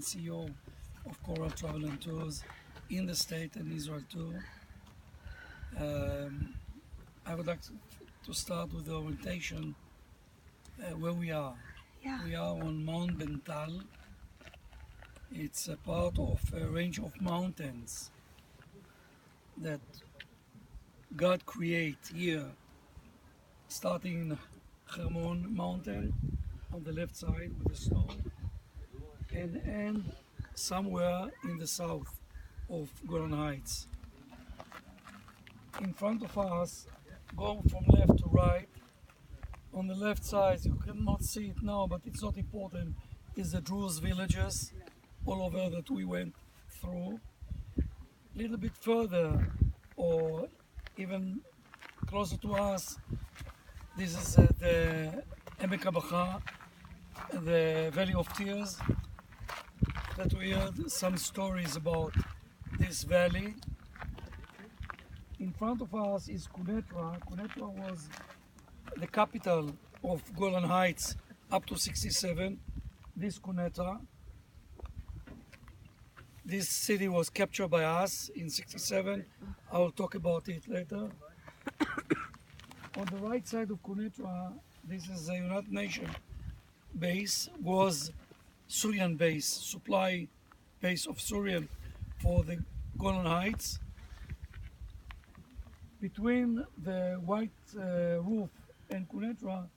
CEO of Coral Travel and Tours in the state and Israel too. I would like to start with the orientation where we are. Yeah. We are on Mount Bental. It's a part of a range of mountains that God created here, starting in Hermon mountain on the left side with the snow, and end somewhere in the south of Golan Heights. In front of us, going from left to right, on the left side, you cannot see it now, but it's not important, is the Druze villages all over that we went through. A little bit further, or even closer to us, this is the Emek HaBacha, the Valley of Tears, that we heard some stories about this valley. In front of us is Quneitra. Quneitra was the capital of Golan Heights up to 67. This Quneitra. This city was captured by us in 67. I will talk about it later. On the right side of Quneitra, this is the United Nations base, was Syrian base, supply base of Syrian for the Golan Heights. Between the white roof and Quneitra,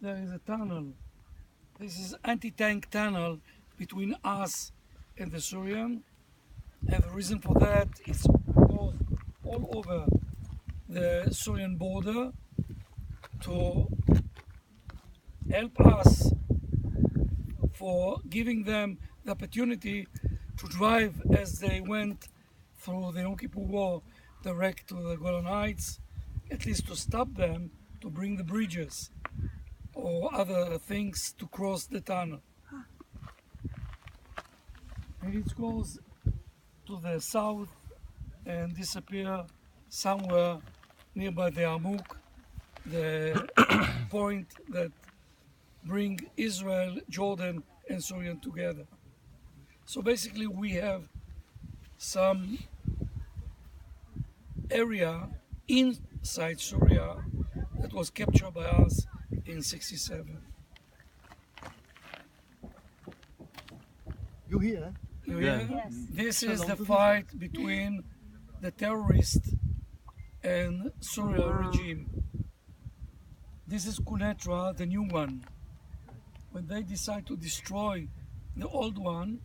there is a tunnel. This is anti-tank tunnel between us and the Syrian. And the reason for that is goes all over the Syrian border to help us for giving them the opportunity to drive as they went through the Yom Kippur War direct to the Golan Heights, at least to stop them to bring the bridges or other things to cross the tunnel. And it goes to the south and disappear somewhere nearby the Amuk, the point that bring Israel, Jordan and Syria together. So basically we have some area inside Syria that was captured by us in 67. You here? You hear? Yes. This is the fight between the terrorist and Syria regime. This is Quneitra, the new one. When they decide to destroy the old one,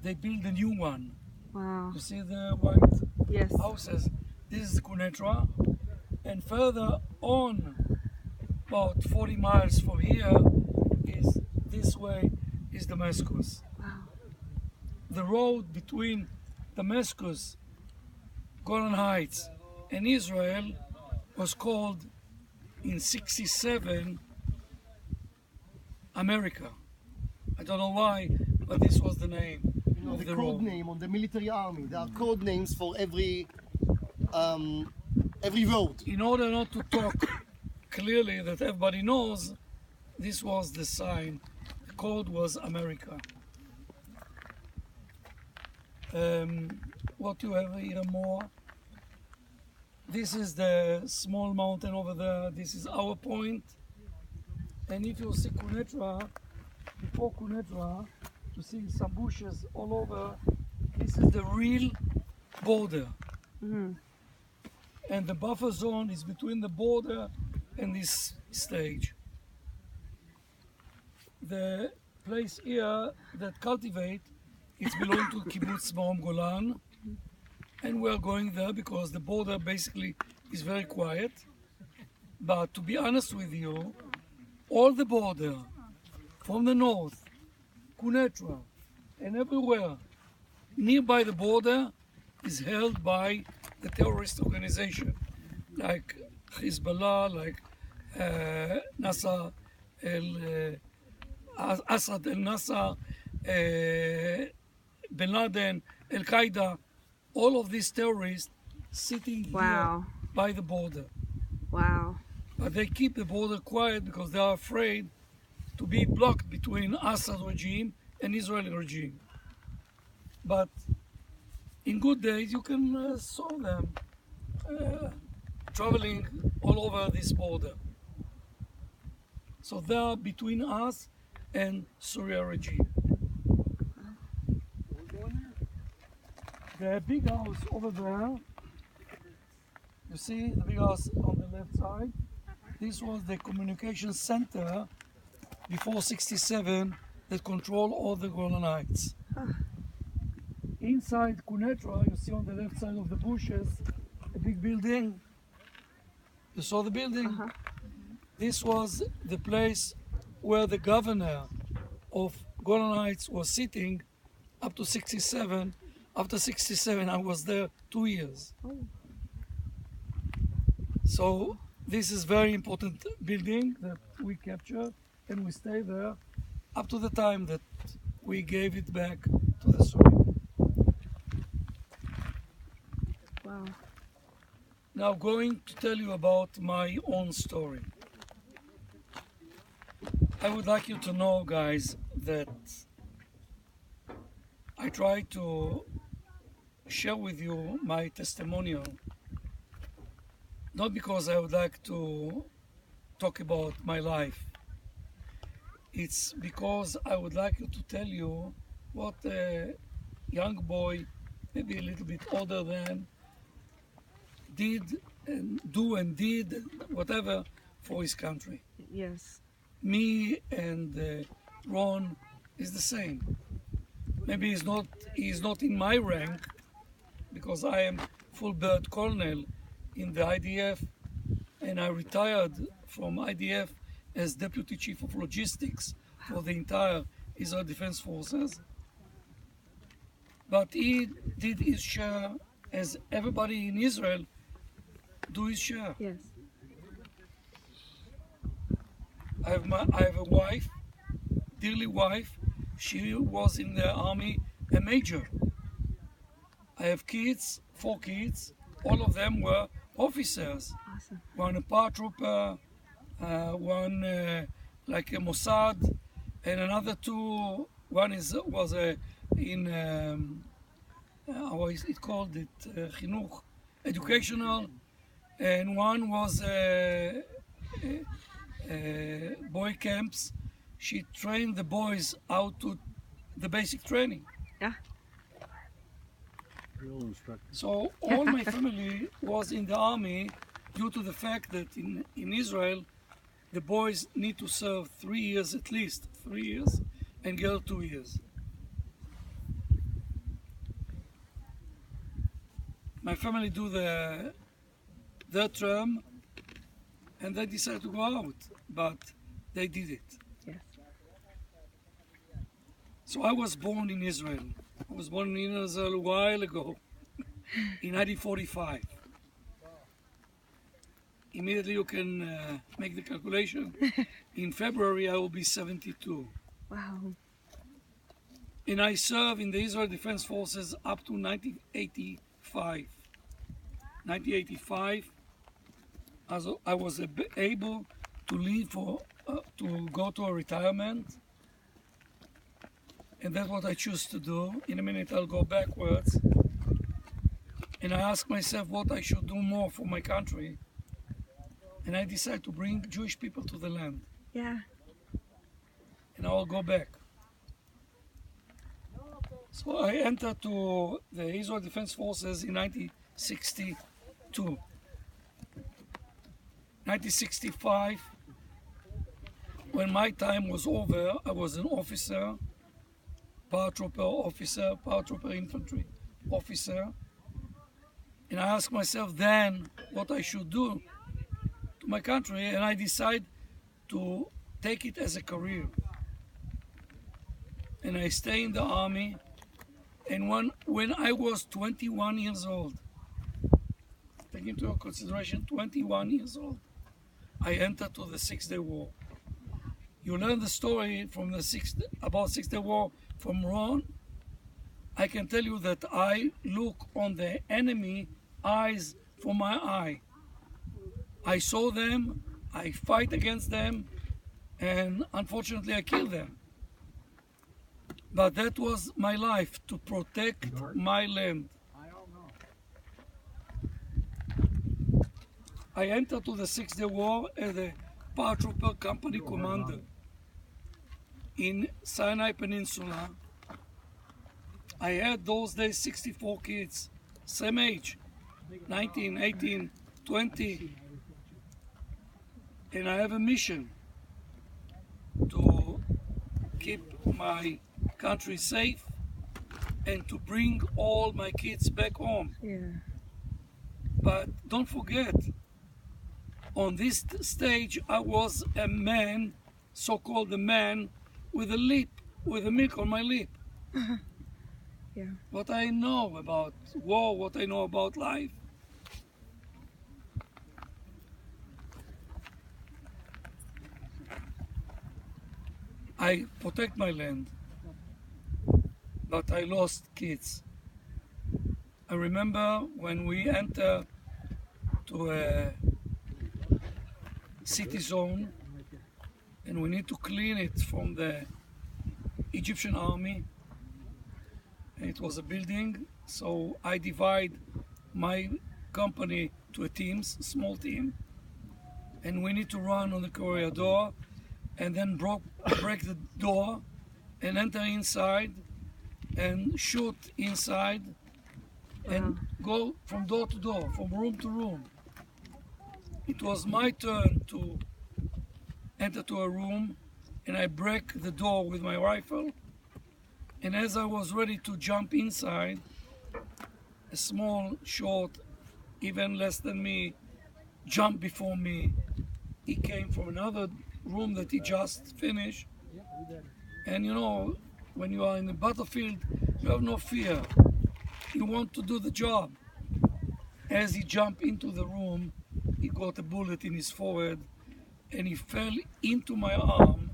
they build a new one. Wow. You see the white Yes. houses? This is Quneitra. And further on, about 40 miles from here, is this way is Damascus. Wow. The road between Damascus, Golan Heights, and Israel was called in 67 America. I don't know why, but this was the name of The the code road. name on the military army. There are code names for every road. In order not to talk clearly that everybody knows, this was the sign. The code was America. What you have here more? This is the small mountain over there. This is our point. And if you see Quneitra, before Quneitra, you see some bushes all over. This is the real border. And the buffer zone is between the border and this stage. The place here that cultivate, it's belong to Kibbutz Marom Golan, and we are going there because the border basically is very quiet. But to be honest with you, all the border from the north, Quneitra, and everywhere nearby the border is held by the terrorist organization, like Hezbollah, like Nasser Assad al-Nasser, Bin Laden, Al-Qaeda, all of these terrorists sitting Wow. here by the border. Wow. But they keep the border quiet because they are afraid to be blocked between Assad regime and Israeli regime. but in good days you can saw them traveling all over this border. So they are between us and Syria regime. The big house over there, you see the big house on the left side? This was the communication center before 67 that controlled all the Golan Heights. Inside Kunetra, you see on the left side of the bushes, a big building. You saw the building? This was the place where the governor of Golan Heights was sitting up to 67. After 67, I was there 2 years. So this is very important building that we captured, and we stayed there up to the time that we gave it back to the Syrians. Wow. Now going to tell you about my own story. I would like you to know, guys, that I try to share with you my testimonial, not because I would like to talk about my life. It's because I would like to tell you what a young boy, maybe a little bit older than, did and did whatever for his country. Yes. Me and Ron is the same. Maybe he's not in my rank, because I am full bird colonel in the IDF, and I retired from IDF as Deputy Chief of Logistics for the entire Israel Defense Forces. But he did his share, as everybody in Israel do his share. Yes. I have a wife, dearly wife. She was in the army, a major. I have kids, 4 kids. All of them were officers. Awesome. One a paratrooper, one like a Mossad, and another 2. One was in how is it called? Chinuch, educational, and one was boy camps. She trained the boys out to the basic training. Yeah. So all my family was in the army due to the fact that in Israel, the boys need to serve 3 years at least, 3 years, and girl 2 years. My family do their term, and they decided to go out, but they did it. Yes. So I was born in Israel. I was born in Israel a while ago, in 1945. Immediately you can make the calculation. In February I will be 72. Wow. And I served in the Israel Defense Forces up to 1985. 1985, as I was able to leave to go to a retirement. And that's what I choose to do. In a minute I'll go backwards. And I ask myself what I should do more for my country. And I decide to bring Jewish people to the land. Yeah. And I will go back. So I entered to the Israel Defense Forces in 1962. 1965, when my time was over, I was an officer, paratrooper infantry officer. And I asked myself then what I should do to my country, and I decided to take it as a career. And I stayed in the army, and when I was 21 years old, take into consideration 21 years old, I entered to the 6-Day War. You learn the story from about 6-Day War from Ron. I can tell you that I look on the enemy eyes for my eye. I saw them, I fight against them, and unfortunately I killed them. But that was my life, to protect my land. I entered to the Six-Day War as a paratrooper company commander in Sinai Peninsula. I had those days 64 kids, same age, 19, 18, 20. And I have a mission to keep my country safe and to bring all my kids back home. Yeah. But don't forget, on this stage, I was a man, so-called a man, with a lip, with a milk on my lip. Yeah. What I know about war, what I know about life. I protect my land, but I lost kids. I remember when we enter to a city zone and we need to clean it from the Egyptian army. And it was a building, so I divide my company to a teams, small team, and we need to run on the corridor and then break the door and enter inside and shoot inside and go from door to door, from room to room. It was my turn to enter to a room and I break the door with my rifle. And as I was ready to jump inside, a small, short, even less than me, jumped before me. He came from another room that he just finished. And you know, when you are in the battlefield, you have no fear. You want to do the job. As he jumped into the room, he got a bullet in his forehead and he fell into my arm.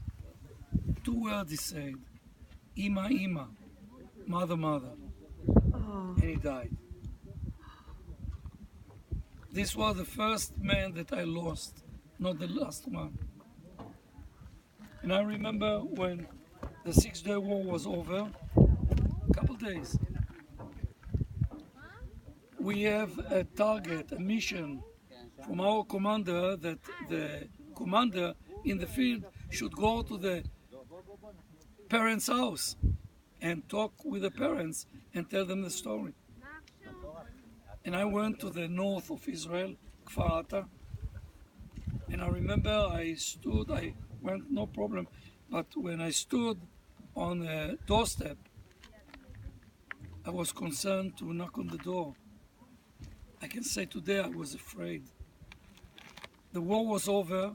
2 words he said, Ima, Ima, mother, mother. Oh. And he died. This was the first man that I lost, not the last one. And I remember when the Six-Day War was over, a couple days, we have a target, a mission from our commander that the commander in the field should go to the parents' house and talk with the parents and tell them the story. And I went to the north of Israel, Kfar Atta, and I remember I went no problem, but when I stood on the doorstep, I was concerned to knock on the door. I can say today I was afraid. The war was over,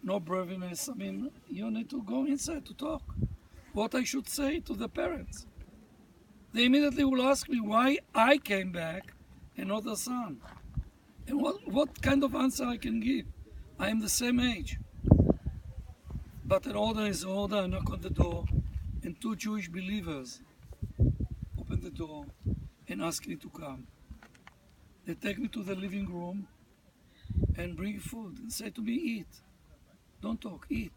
no braveness. I mean, you need to go inside to talk. What I should say to the parents. They immediately will ask me why I came back and not the son. And what kind of answer I can give? I am the same age. But an order is an order. I knock on the door, and 2 Jewish believers open the door and ask me to come. They take me to the living room and bring food and say to me, eat. Don't talk, eat.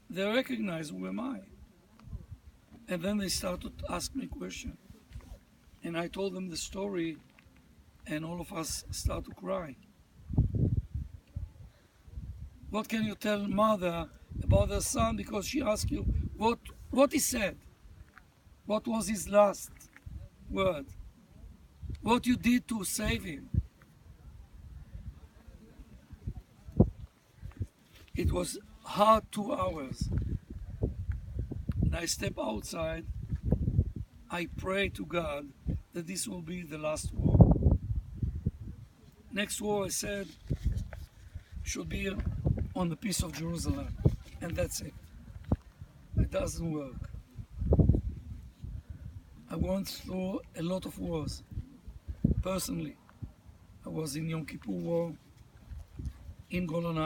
They recognize who am I. And then they started to ask me questions. And I told them the story, and all of us start to cry. What can you tell mother about her son? Because she asked you what he said. What was his last word? What you did to save him? It was hard 2 hours. And I step outside. I pray to God that this will be the last war. Next war, I said, should be on the peace of Jerusalem. And that's it. It doesn't work. I went through a lot of wars. Personally, I was in Yom Kippur War, in Golan